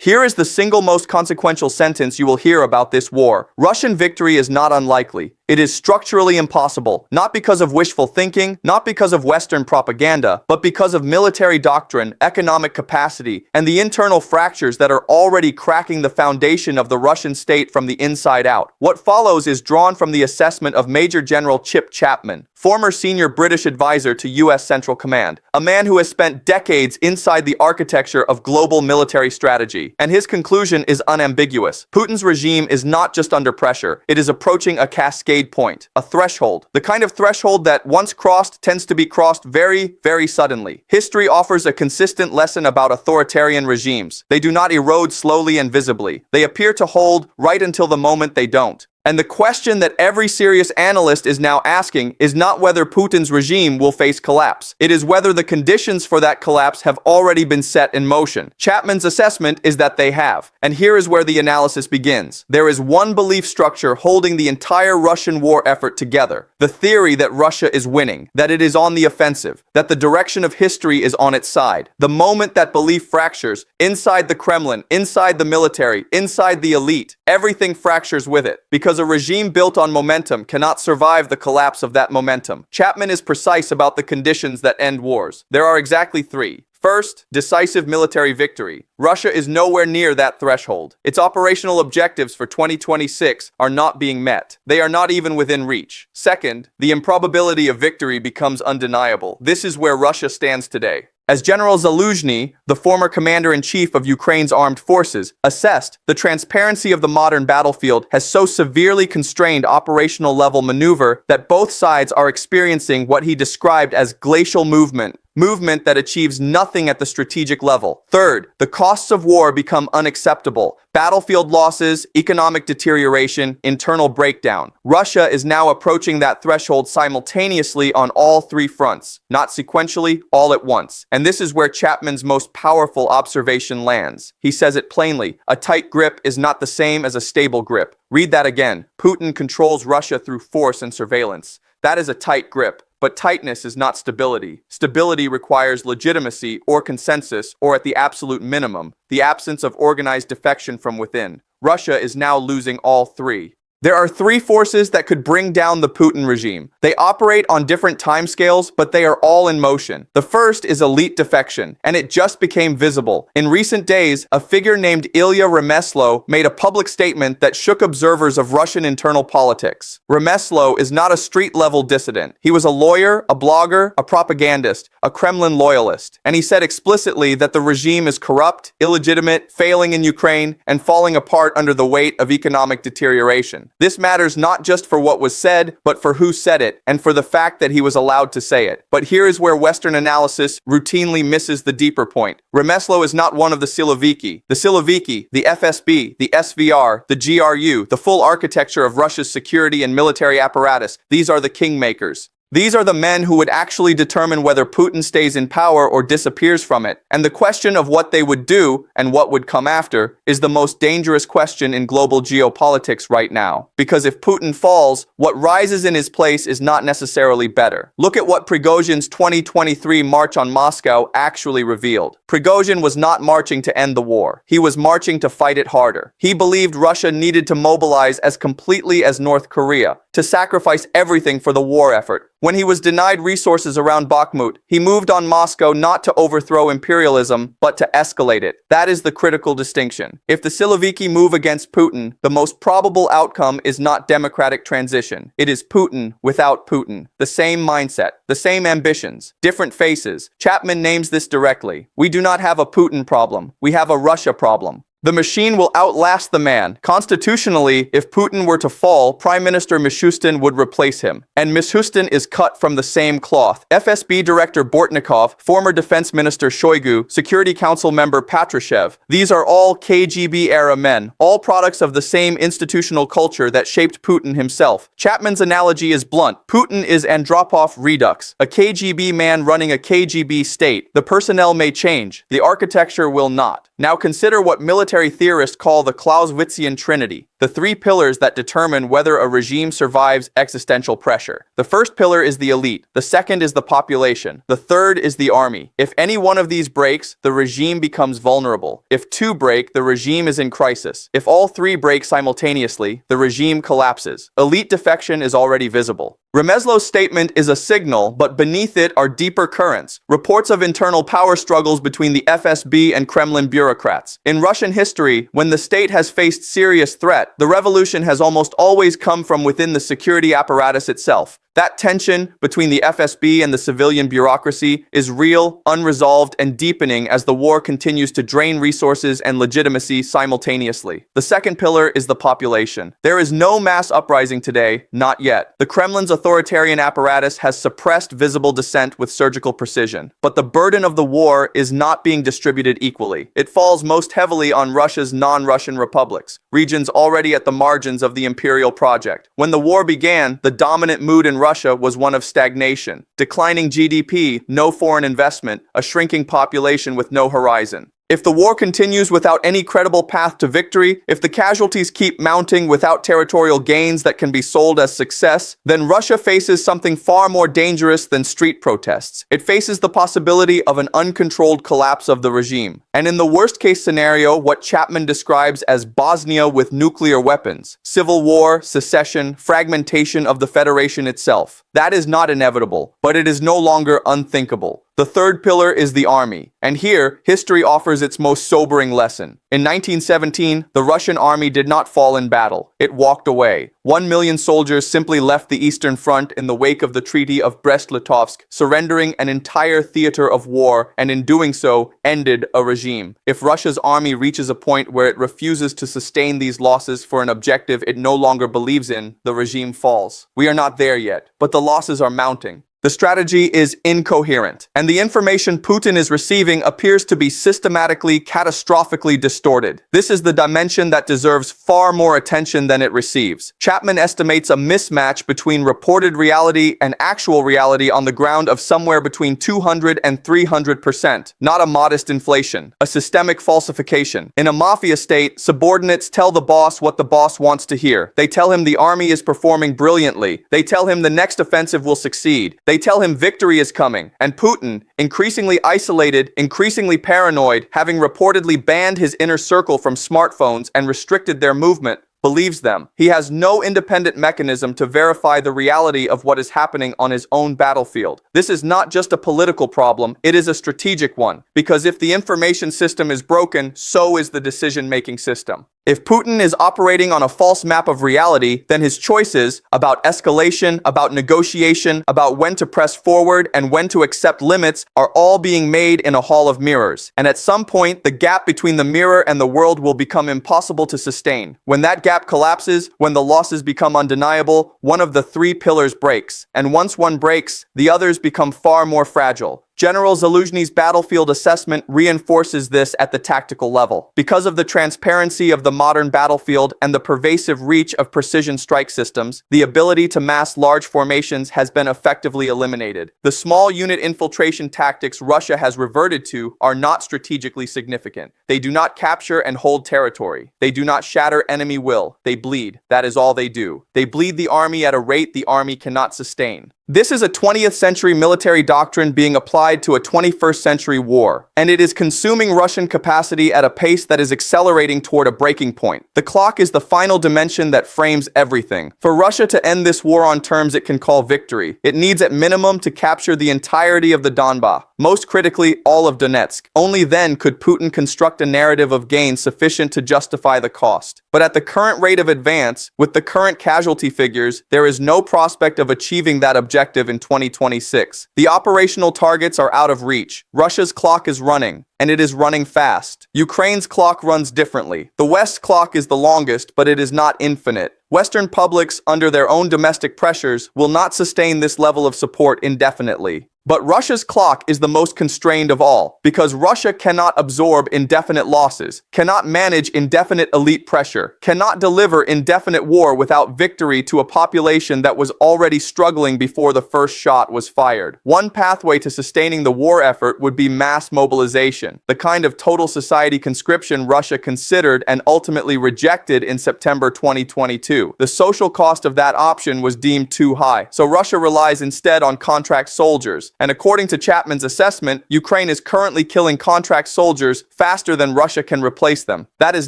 Here is the single most consequential sentence you will hear about this war. Russian victory is not unlikely. It is structurally impossible, not because of wishful thinking, not because of Western propaganda, but because of military doctrine, economic capacity, and the internal fractures that are already cracking the foundation of the Russian state from the inside out. What follows is drawn from the assessment of Major General Chip Chapman, former senior British advisor to U.S. Central Command, a man who has spent decades inside the architecture of global military strategy. And his conclusion is unambiguous. Putin's regime is not just under pressure, it is approaching a cascade point, a threshold. The kind of threshold that, once crossed, tends to be crossed very, very suddenly. History offers a consistent lesson about authoritarian regimes. They do not erode slowly and visibly. They appear to hold right until the moment they don't. And the question that every serious analyst is now asking is not whether Putin's regime will face collapse. It is whether the conditions for that collapse have already been set in motion. Chapman's assessment is that they have. And here is where the analysis begins. There is one belief structure holding the entire Russian war effort together. The theory that Russia is winning, that it is on the offensive, that the direction of history is on its side. The moment that belief fractures, inside the Kremlin, inside the military, inside the elite, everything fractures with it. Because a regime built on momentum cannot survive the collapse of that momentum. Chapman is precise about the conditions that end wars. There are exactly three. First, decisive military victory. Russia is nowhere near that threshold. Its operational objectives for 2026 are not being met. They are not even within reach. Second, the improbability of victory becomes undeniable. This is where Russia stands today. As General Zaluzhny, the former commander-in-chief of Ukraine's armed forces, assessed, the transparency of the modern battlefield has so severely constrained operational-level maneuver that both sides are experiencing what he described as glacial movement that achieves nothing at the strategic level. Third, the costs of war become unacceptable. Battlefield losses, economic deterioration, internal breakdown. Russia is now approaching that threshold simultaneously on all three fronts, not sequentially, all at once. And this is where Chapman's most powerful observation lands. He says it plainly, a tight grip is not the same as a stable grip. Read that again. Putin controls Russia through force and surveillance. That is a tight grip. But tightness is not stability. Stability requires legitimacy or consensus, or at the absolute minimum, the absence of organized defection from within. Russia is now losing all three. There are three forces that could bring down the Putin regime. They operate on different timescales, but they are all in motion. The first is elite defection, and it just became visible. In recent days, a figure named Ilya Remeslo made a public statement that shook observers of Russian internal politics. Remeslo is not a street-level dissident. He was a lawyer, a blogger, a propagandist, a Kremlin loyalist. And he said explicitly that the regime is corrupt, illegitimate, failing in Ukraine, and falling apart under the weight of economic deterioration. This matters not just for what was said, but for who said it, and for the fact that he was allowed to say it. But here is where Western analysis routinely misses the deeper point. Remeslo is not one of the Siloviki. The Siloviki, the FSB, the SVR, the GRU, the full architecture of Russia's security and military apparatus, these are the kingmakers. These are the men who would actually determine whether Putin stays in power or disappears from it. And the question of what they would do and what would come after is the most dangerous question in global geopolitics right now. Because if Putin falls, what rises in his place is not necessarily better. Look at what Prigozhin's 2023 march on Moscow actually revealed. Prigozhin was not marching to end the war. He was marching to fight it harder. He believed Russia needed to mobilize as completely as North Korea, to sacrifice everything for the war effort. When he was denied resources around Bakhmut, he moved on Moscow not to overthrow imperialism, but to escalate it. That is the critical distinction. If the Siloviki move against Putin, the most probable outcome is not democratic transition. It is Putin without Putin. The same mindset, the same ambitions, different faces. Chapman names this directly. We do not have a Putin problem. We have a Russia problem. The machine will outlast the man. Constitutionally, if Putin were to fall, Prime Minister Mishustin would replace him. And Mishustin is cut from the same cloth. FSB Director Bortnikov, former Defense Minister Shoigu, Security Council member Patrushev. These are all KGB-era men, all products of the same institutional culture that shaped Putin himself. Chapman's analogy is blunt. Putin is Andropov Redux, a KGB man running a KGB state. The personnel may change, the architecture will not. Now consider what military theorists call the Clausewitzian trinity, the three pillars that determine whether a regime survives existential pressure. The first pillar is the elite, the second is the population, the third is the army. If any one of these breaks, the regime becomes vulnerable. If two break, the regime is in crisis. If all three break simultaneously, the regime collapses. Elite defection is already visible. Remeslow's statement is a signal, but beneath it are deeper currents, reports of internal power struggles between the FSB and Kremlin bureaucrats. In Russian history, when the state has faced serious threat, the revolution has almost always come from within the security apparatus itself. That tension between the FSB and the civilian bureaucracy is real, unresolved, and deepening as the war continues to drain resources and legitimacy simultaneously. The second pillar is the population. There is no mass uprising today, not yet. The Kremlin's authoritarian apparatus has suppressed visible dissent with surgical precision. But the burden of the war is not being distributed equally. It falls most heavily on Russia's non-Russian republics, regions already at the margins of the imperial project. When the war began, the dominant mood in Russia was one of stagnation, declining GDP, no foreign investment, a shrinking population with no horizon. If the war continues without any credible path to victory, if the casualties keep mounting without territorial gains that can be sold as success, then Russia faces something far more dangerous than street protests. It faces the possibility of an uncontrolled collapse of the regime. And in the worst-case scenario, what Chapman describes as Bosnia with nuclear weapons, civil war, secession, fragmentation of the federation itself. That is not inevitable, but it is no longer unthinkable. The third pillar is the army, and here, history offers its most sobering lesson. In 1917, the Russian army did not fall in battle. It walked away. 1 million soldiers simply left the Eastern Front in the wake of the Treaty of Brest-Litovsk, surrendering an entire theater of war, and in doing so, ended a regime. If Russia's army reaches a point where it refuses to sustain these losses for an objective it no longer believes in, the regime falls. We are not there yet, but the losses are mounting. The strategy is incoherent, and the information Putin is receiving appears to be systematically, catastrophically distorted. This is the dimension that deserves far more attention than it receives. Chapman estimates a mismatch between reported reality and actual reality on the ground of somewhere between 200 and 300%, not a modest inflation, a systemic falsification. In a mafia state, subordinates tell the boss what the boss wants to hear. They tell him the army is performing brilliantly. They tell him the next offensive will succeed. They tell him victory is coming, and Putin, increasingly isolated, increasingly paranoid, having reportedly banned his inner circle from smartphones and restricted their movement, believes them. He has no independent mechanism to verify the reality of what is happening on his own battlefield. This is not just a political problem, it is a strategic one, because if the information system is broken, so is the decision-making system. If Putin is operating on a false map of reality, then his choices about escalation, about negotiation, about when to press forward and when to accept limits are all being made in a hall of mirrors. And at some point, the gap between the mirror and the world will become impossible to sustain. When that gap collapses, when the losses become undeniable, one of the three pillars breaks. And once one breaks, the others become far more fragile. General Zaluzhny's battlefield assessment reinforces this at the tactical level. Because of the transparency of the modern battlefield and the pervasive reach of precision strike systems, the ability to mass large formations has been effectively eliminated. The small unit infiltration tactics Russia has reverted to are not strategically significant. They do not capture and hold territory. They do not shatter enemy will. They bleed. That is all they do. They bleed the army at a rate the army cannot sustain. This is a 20th century military doctrine being applied to a 21st century war, and it is consuming Russian capacity at a pace that is accelerating toward a breaking point. The clock is the final dimension that frames everything. For Russia to end this war on terms it can call victory, it needs at minimum to capture the entirety of the Donbas, most critically all of Donetsk. Only then could Putin construct a narrative of gain sufficient to justify the cost. But at the current rate of advance, with the current casualty figures, there is no prospect of achieving that objective in 2026. The operational targets are out of reach. Russia's clock is running, and it is running fast. Ukraine's clock runs differently. The West's clock is the longest, but it is not infinite. Western publics, under their own domestic pressures, will not sustain this level of support indefinitely. But Russia's clock is the most constrained of all, because Russia cannot absorb indefinite losses, cannot manage indefinite elite pressure, cannot deliver indefinite war without victory to a population that was already struggling before the first shot was fired. One pathway to sustaining the war effort would be mass mobilization, the kind of total society conscription Russia considered and ultimately rejected in September 2022. The social cost of that option was deemed too high, so Russia relies instead on contract soldiers. And according to Chapman's assessment, Ukraine is currently killing contract soldiers faster than Russia can replace them. That is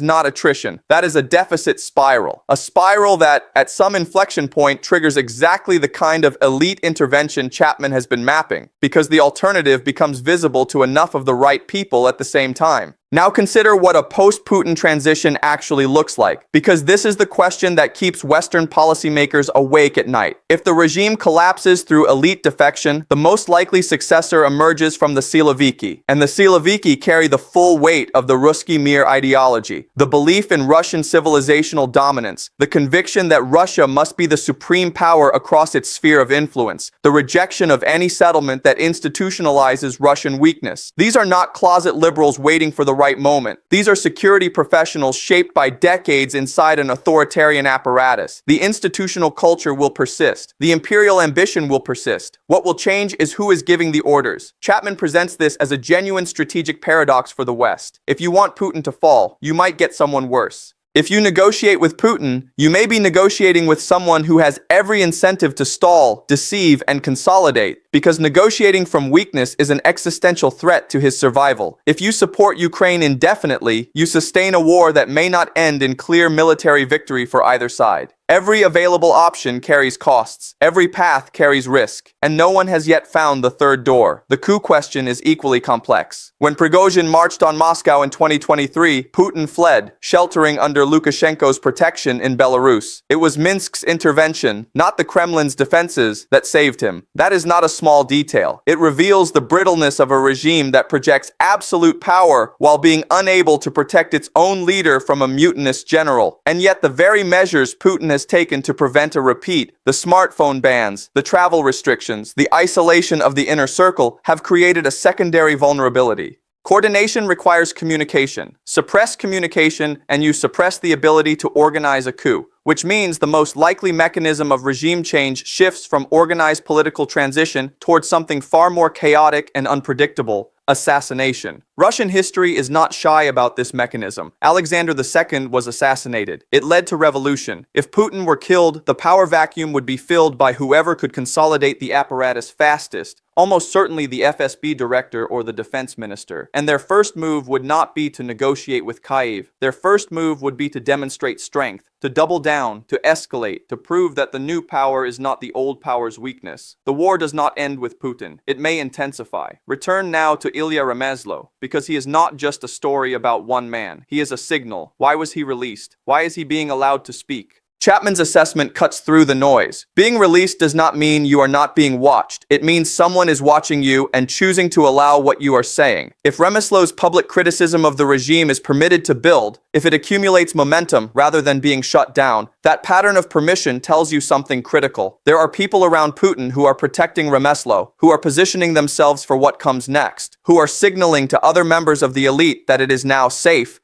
not attrition. That is a deficit spiral. A spiral that, at some inflection point, triggers exactly the kind of elite intervention Chapman has been mapping, because the alternative becomes visible to enough of the right people at the same time. Now consider what a post-Putin transition actually looks like, because this is the question that keeps Western policymakers awake at night. If the regime collapses through elite defection, the most likely successor emerges from the Siloviki, and the Siloviki carry the full weight of the Ruski Mir ideology, the belief in Russian civilizational dominance, the conviction that Russia must be the supreme power across its sphere of influence, the rejection of any settlement that institutionalizes Russian weakness. These are not closet liberals waiting for the right moment. These are security professionals shaped by decades inside an authoritarian apparatus. The institutional culture will persist. The imperial ambition will persist. What will change is who is giving the orders. Chapman presents this as a genuine strategic paradox for the West. If you want Putin to fall, you might get someone worse. If you negotiate with Putin, you may be negotiating with someone who has every incentive to stall, deceive, and consolidate, because negotiating from weakness is an existential threat to his survival. If you support Ukraine indefinitely, you sustain a war that may not end in clear military victory for either side. Every available option carries costs. Every path carries risk. And no one has yet found the third door. The coup question is equally complex. When Prigozhin marched on Moscow in 2023, Putin fled, sheltering under Lukashenko's protection in Belarus. It was Minsk's intervention, not the Kremlin's defenses, that saved him. That is not a small detail. It reveals the brittleness of a regime that projects absolute power while being unable to protect its own leader from a mutinous general. And yet the very measures Putin has taken to prevent a repeat, the smartphone bans, the travel restrictions, the isolation of the inner circle, have created a secondary vulnerability. Coordination requires communication. Suppress communication, and you suppress the ability to organize a coup, which means the most likely mechanism of regime change shifts from organized political transition towards something far more chaotic and unpredictable: assassination. Russian history is not shy about this mechanism. Alexander II was assassinated. It led to revolution. If Putin were killed, the power vacuum would be filled by whoever could consolidate the apparatus fastest, almost certainly the FSB director or the defense minister. And their first move would not be to negotiate with Kyiv. Their first move would be to demonstrate strength, to double down, to escalate, to prove that the new power is not the old power's weakness. The war does not end with Putin. It may intensify. Return now to Ilya Remezlo, because he is not just a story about one man. He is a signal. Why was he released? Why is he being allowed to speak? Chapman's assessment cuts through the noise. Being released does not mean you are not being watched. It means someone is watching you and choosing to allow what you are saying. If Remeslo's public criticism of the regime is permitted to build, if it accumulates momentum rather than being shut down, that pattern of permission tells you something critical. There are people around Putin who are protecting Remeslo, who are positioning themselves for what comes next, who are signaling to other members of the elite that it is now safe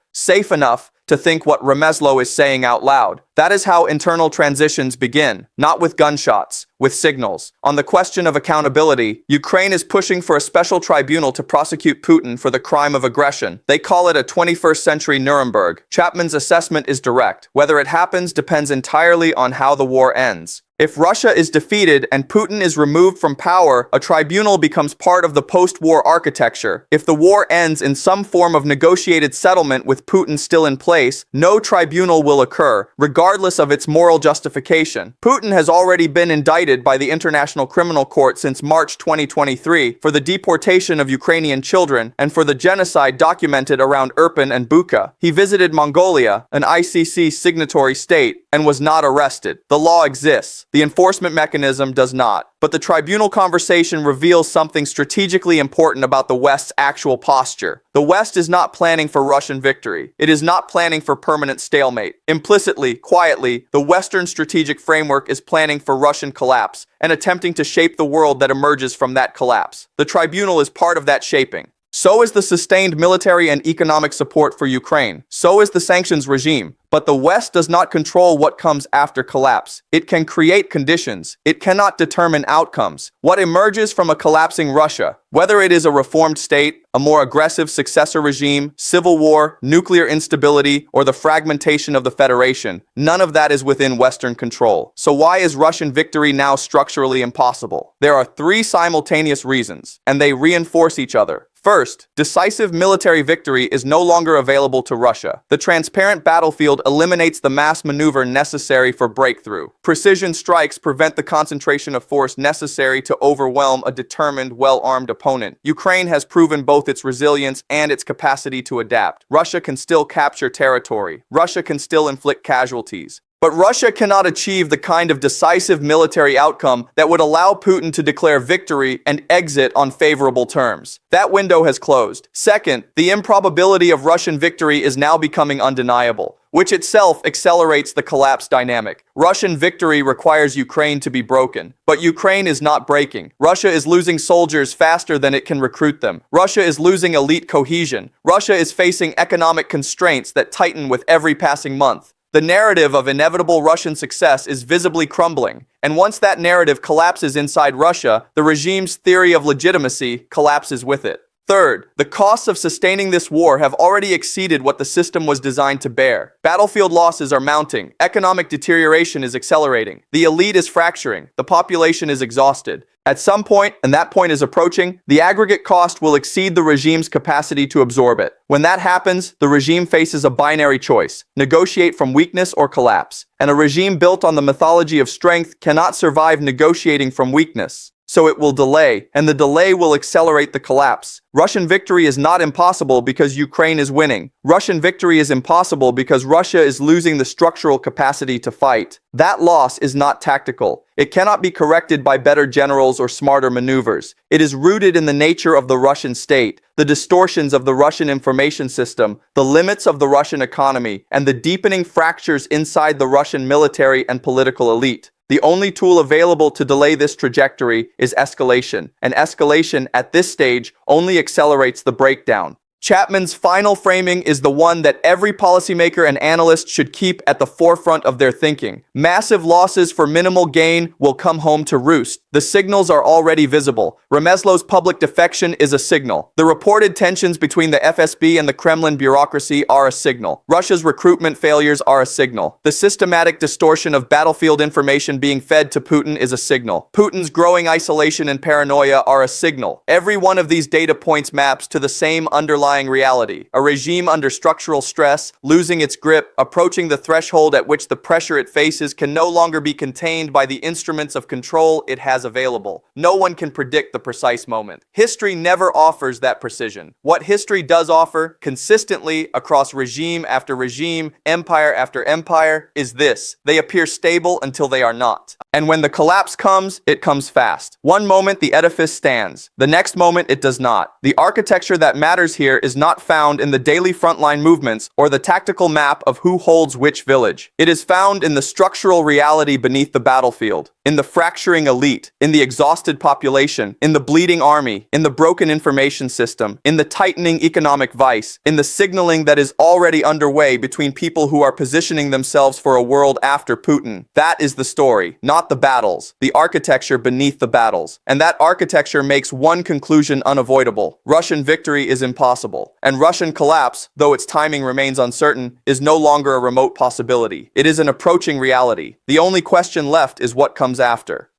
enough to think what Remeslo is saying out loud. That is how internal transitions begin, not with gunshots, with signals. On the question of accountability, Ukraine is pushing for a special tribunal to prosecute Putin for the crime of aggression. They call it a 21st century Nuremberg. Chapman's assessment is direct. Whether it happens depends entirely on how the war ends. If Russia is defeated and Putin is removed from power, a tribunal becomes part of the post-war architecture. If the war ends in some form of negotiated settlement with Putin still in place, no tribunal will occur, regardless of its moral justification. Putin has already been indicted by the International Criminal Court since March 2023 for the deportation of Ukrainian children and for the genocide documented around Irpin and Bucha. He visited Mongolia, an ICC signatory state, and was not arrested. The law exists. The enforcement mechanism does not. But the tribunal conversation reveals something strategically important about the West's actual posture. The West is not planning for Russian victory. It is not planning for permanent stalemate. Implicitly, quietly, the Western strategic framework is planning for Russian collapse and attempting to shape the world that emerges from that collapse. The tribunal is part of that shaping. So is the sustained military and economic support for Ukraine. So is the sanctions regime. But the West does not control what comes after collapse. It can create conditions. It cannot determine outcomes. What emerges from a collapsing Russia, whether it is a reformed state, a more aggressive successor regime, civil war, nuclear instability, or the fragmentation of the Federation, none of that is within Western control. So why is Russian victory now structurally impossible? There are three simultaneous reasons, and they reinforce each other. First, decisive military victory is no longer available to Russia. The transparent battlefield eliminates the mass maneuver necessary for breakthrough. Precision strikes prevent the concentration of force necessary to overwhelm a determined, well-armed opponent. Ukraine has proven both its resilience and its capacity to adapt. Russia can still capture territory. Russia can still inflict casualties. But Russia cannot achieve the kind of decisive military outcome that would allow Putin to declare victory and exit on favorable terms. That window has closed. Second, the improbability of Russian victory is now becoming undeniable, which itself accelerates the collapse dynamic. Russian victory requires Ukraine to be broken, but Ukraine is not breaking. Russia is losing soldiers faster than it can recruit them. Russia is losing elite cohesion. Russia is facing economic constraints that tighten with every passing month. The narrative of inevitable Russian success is visibly crumbling, and once that narrative collapses inside Russia, the regime's theory of legitimacy collapses with it. Third, the costs of sustaining this war have already exceeded what the system was designed to bear. Battlefield losses are mounting, economic deterioration is accelerating, the elite is fracturing, the population is exhausted. At some point, and that point is approaching, the aggregate cost will exceed the regime's capacity to absorb it. When that happens, the regime faces a binary choice: negotiate from weakness or collapse. And a regime built on the mythology of strength cannot survive negotiating from weakness. So it will delay, and the delay will accelerate the collapse. Russian victory is not impossible because Ukraine is winning. Russian victory is impossible because Russia is losing the structural capacity to fight. That loss is not tactical. It cannot be corrected by better generals or smarter maneuvers. It is rooted in the nature of the Russian state, the distortions of the Russian information system, the limits of the Russian economy, and the deepening fractures inside the Russian military and political elite. The only tool available to delay this trajectory is escalation, and escalation at this stage only accelerates the breakdown. Chapman's final framing is the one that every policymaker and analyst should keep at the forefront of their thinking. Massive losses for minimal gain will come home to roost. The signals are already visible. Remeslow's public defection is a signal. The reported tensions between the FSB and the Kremlin bureaucracy are a signal. Russia's recruitment failures are a signal. The systematic distortion of battlefield information being fed to Putin is a signal. Putin's growing isolation and paranoia are a signal. Every one of these data points maps to the same underlying reality: a regime under structural stress, losing its grip, approaching the threshold at which the pressure it faces can no longer be contained by the instruments of control it has available. No one can predict the precise moment. History never offers that precision. What history does offer, consistently across regime after regime, empire after empire, is this: they appear stable until they are not. And when the collapse comes, it comes fast. One moment the edifice stands, the next moment it does not. The architecture that matters here is not found in the daily frontline movements or the tactical map of who holds which village. It is found in the structural reality beneath the battlefield, in the fracturing elite, in the exhausted population, in the bleeding army, in the broken information system, in the tightening economic vice, in the signaling that is already underway between people who are positioning themselves for a world after Putin. That is the story, not the battles, the architecture beneath the battles. And that architecture makes one conclusion unavoidable: Russian victory is impossible. And Russian collapse, though its timing remains uncertain, is no longer a remote possibility. It is an approaching reality. The only question left is what comes after.